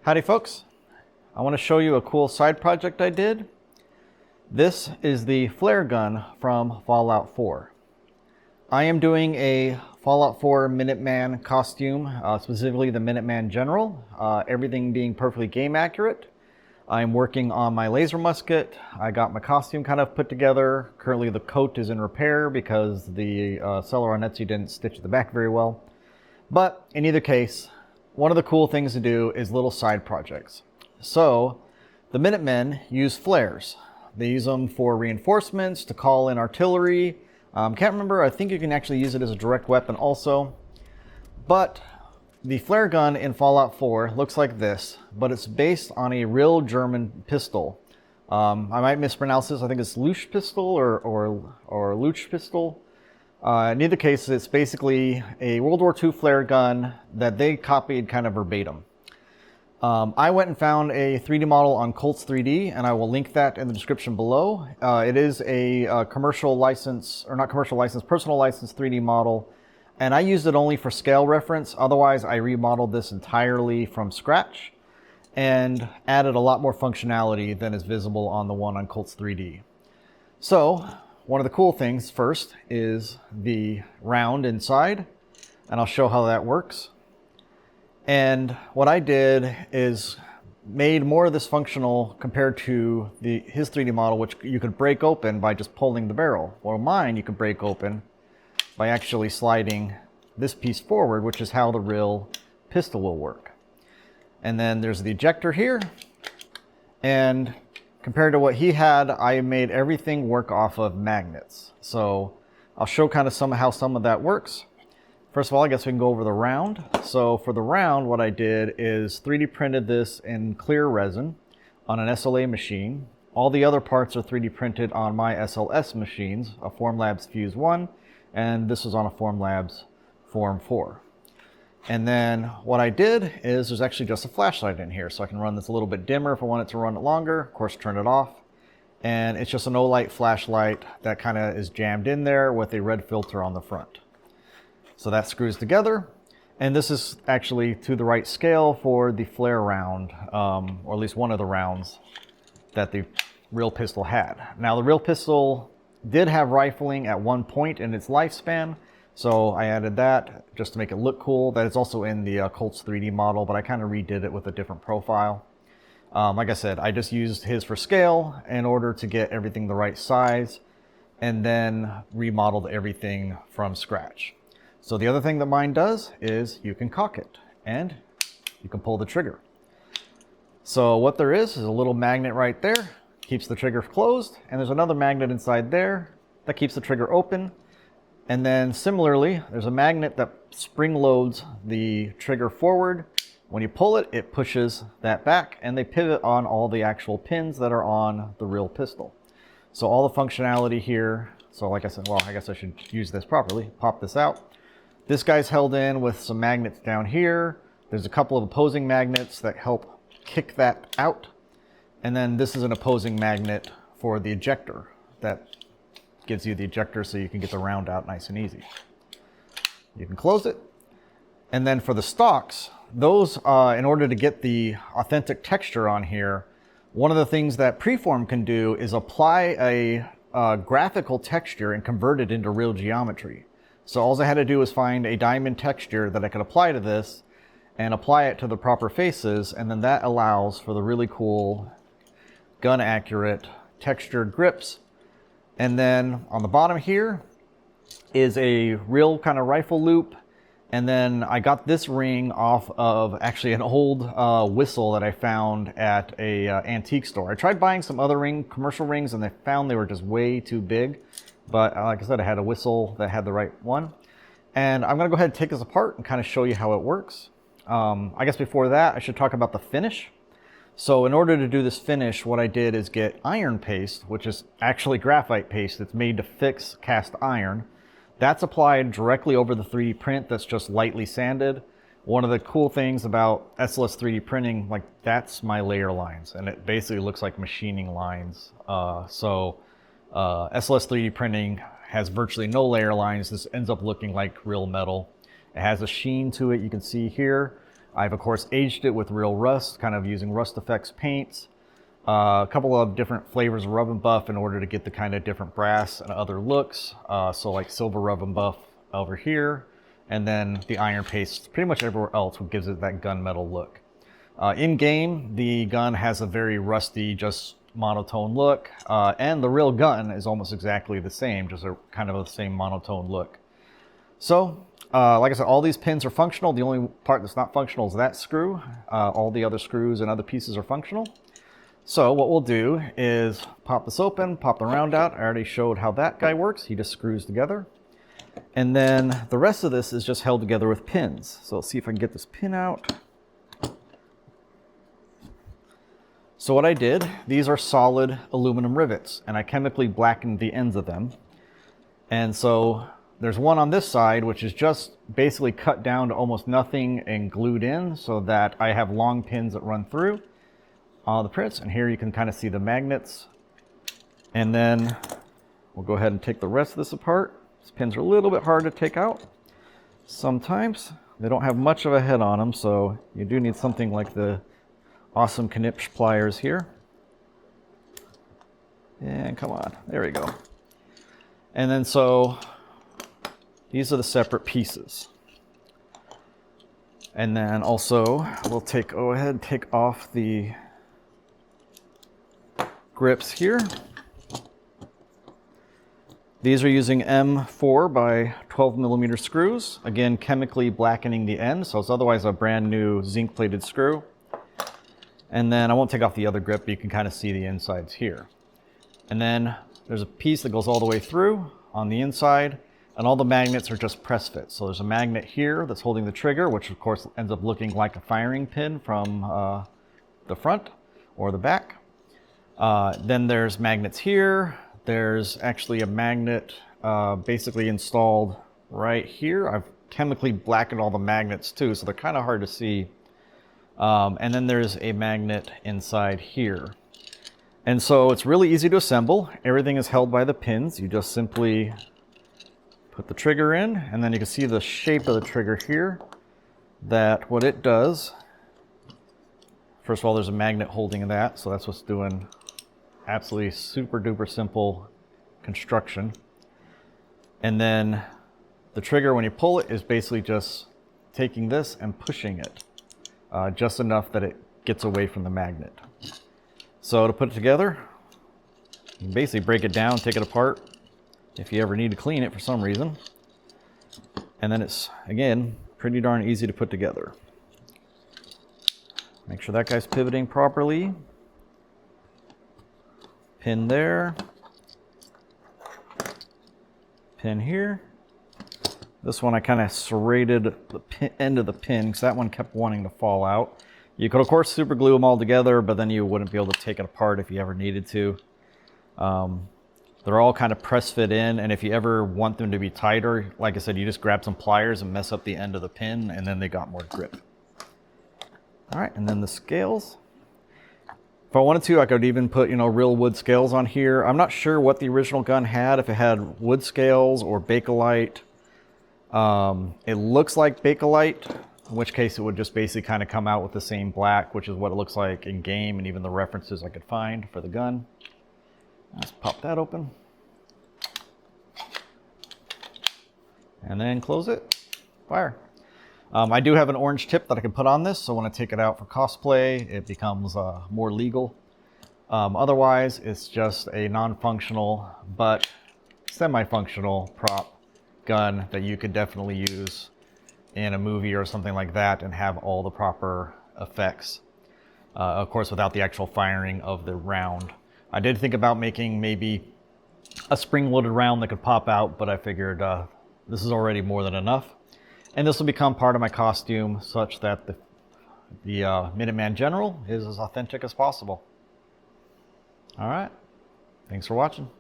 Howdy folks, I want to show you a cool side project I did. This is the flare gun from Fallout 4. I am doing a Fallout 4 Minuteman costume, specifically the Minuteman General, everything being perfectly game accurate. I'm working on my laser musket. I got my costume kind of put together. Currently the coat is in repair because the seller on Etsy didn't stitch the back very well. But in either case, one of the cool things to do is little side projects. So the Minutemen use flares. They use them for reinforcements, to call in artillery. Can't remember, I think you can actually use it as a direct weapon also. But the flare gun in Fallout 4 looks like this, but it's based on a real German pistol. I might mispronounce this, I think it's Luch pistol or Luch pistol. In either case, it's basically a World War II flare gun that they copied kind of verbatim. I went and found a 3D model on Colts 3D, and I will link that in the description below. It is a commercial license, or not commercial license, personal license 3D model, and I used it only for scale reference. Otherwise, I remodeled this entirely from scratch and added a lot more functionality than is visible on the one on Colts 3D. So, one of the cool things first is the round inside, and I'll show how that works. And what I did is made more of this functional compared to his 3D model, which you could break open by just pulling the barrel. Well, mine you could break open by actually sliding this piece forward, which is how the real pistol will work. And then there's the ejector here, and compared to what he had, I made everything work off of magnets. So I'll show kind of how some of that works. First of all, I guess we can go over the round. So for the round, what I did is 3D printed this in clear resin on an SLA machine. All the other parts are 3D printed on my SLS machines, a Formlabs Fuse 1, and this was on a Formlabs Form 4. And then what I did is there's actually just a flashlight in here, so I can run this a little bit dimmer if I want it to run it longer. Of course, turn it off. And it's just an no-light flashlight that kind of is jammed in there with a red filter on the front. So that screws together. And this is actually to the right scale for the flare round, or at least one of the rounds that the real pistol had. Now, the real pistol did have rifling at one point in its lifespan, so I added that just to make it look cool. That is also in the Colts 3D model, but I kind of redid it with a different profile. Like I said, I just used his for scale in order to get everything the right size, and then remodeled everything from scratch. So the other thing that mine does is you can cock it, and you can pull the trigger. So what there is a little magnet right there, keeps the trigger closed, and there's another magnet inside there that keeps the trigger open. And then similarly, there's a magnet that spring loads the trigger forward. When you pull it, it pushes that back, and they pivot on all the actual pins that are on the real pistol. So all the functionality here, so like I said, well, I guess I should use this properly, pop this out. This guy's held in with some magnets down here. There's a couple of opposing magnets that help kick that out. And then this is an opposing magnet for the ejector that gives you the ejector so you can get the round out nice and easy. You can close it. And then for the stocks, those, in order to get the authentic texture on here, one of the things that Preform can do is apply a graphical texture and convert it into real geometry. So all I had to do was find a diamond texture that I could apply to this and apply it to the proper faces, and then that allows for the really cool gun accurate textured grips. And then on the bottom here is a real kind of rifle loop. And then I got this ring off of actually an old whistle that I found at a antique store. I tried buying some other commercial rings, and I found they were just way too big. But like I said, I had a whistle that had the right one. And I'm gonna go ahead and take this apart and kind of show you how it works. I guess before that, I should talk about the finish. So in order to do this finish, what I did is get iron paste, which is actually graphite paste that's made to fix cast iron. That's applied directly over the 3D print that's just lightly sanded. One of the cool things about SLS 3D printing, like that's my layer lines, and it basically looks like machining lines. SLS 3D printing has virtually no layer lines. This ends up looking like real metal. It has a sheen to it, you can see here. I've of course aged it with real rust, kind of using rust effects paints, a couple of different flavors of rub and buff in order to get the kind of different brass and other looks. So like silver rub and buff over here, and then the iron paste pretty much everywhere else, what gives it that gunmetal look. In game, the gun has a very rusty, just monotone look, and the real gun is almost exactly the same, just a kind of the same monotone look. So, like I said, all these pins are functional. The only part that's not functional is that screw. All the other screws and other pieces are functional. So what we'll do is pop this open, pop the round out. I already showed how that guy works. He just screws together. And then the rest of this is just held together with pins. So let's see if I can get this pin out. So what I did, these are solid aluminum rivets, and I chemically blackened the ends of them. And so there's one on this side, which is just basically cut down to almost nothing and glued in so that I have long pins that run through the prints. And here you can kind of see the magnets. And then we'll go ahead and take the rest of this apart. These pins are a little bit hard to take out. Sometimes they don't have much of a head on them, so you do need something like the awesome Knipsch pliers here. And come on, there we go. And then so these are the separate pieces. And then also we'll go ahead and take off the grips here. These are using M4 by 12 millimeter screws. Again, chemically blackening the end, so it's otherwise a brand new zinc plated screw. And then I won't take off the other grip, but you can kind of see the insides here. And then there's a piece that goes all the way through on the inside, and all the magnets are just press fits. So there's a magnet here that's holding the trigger, which of course ends up looking like a firing pin from the front or the back. Then there's magnets here. There's actually a magnet basically installed right here. I've chemically blackened all the magnets too, so they're kind of hard to see. And then there's a magnet inside here. And so it's really easy to assemble. Everything is held by the pins. You just simply put the trigger in, and then you can see the shape of the trigger here, that what it does, first of all, there's a magnet holding that, so that's what's doing absolutely super duper simple construction. And then the trigger, when you pull it, is basically just taking this and pushing it. Just enough that it gets away from the magnet. So to put it together, you can basically break it down, take it apart if you ever need to clean it for some reason. And then it's, again, pretty darn easy to put together. Make sure that guy's pivoting properly. Pin there. Pin here. This one I kind of serrated the end of the pin because that one kept wanting to fall out. You could of course super glue them all together, but then you wouldn't be able to take it apart if you ever needed to. They're all kind of press fit in, and if you ever want them to be tighter, like I said, you just grab some pliers and mess up the end of the pin, and then they got more grip. All right, and then the scales. If I wanted to, I could even put, real wood scales on here. I'm not sure what the original gun had, if it had wood scales or Bakelite. It looks like Bakelite, in which case it would just basically kind of come out with the same black, which is what it looks like in game, and even the references I could find for the gun. Let's pop that open. And then close it, fire. I do have an orange tip that I can put on this, so when I take it out for cosplay, it becomes more legal. Otherwise, it's just a non-functional but semi-functional prop gun that you could definitely use in a movie or something like that and have all the proper effects. Of course, without the actual firing of the round. I did think about making maybe a spring-loaded round that could pop out, but I figured this is already more than enough. And this will become part of my costume such that the Minuteman General is as authentic as possible. All right, thanks for watching.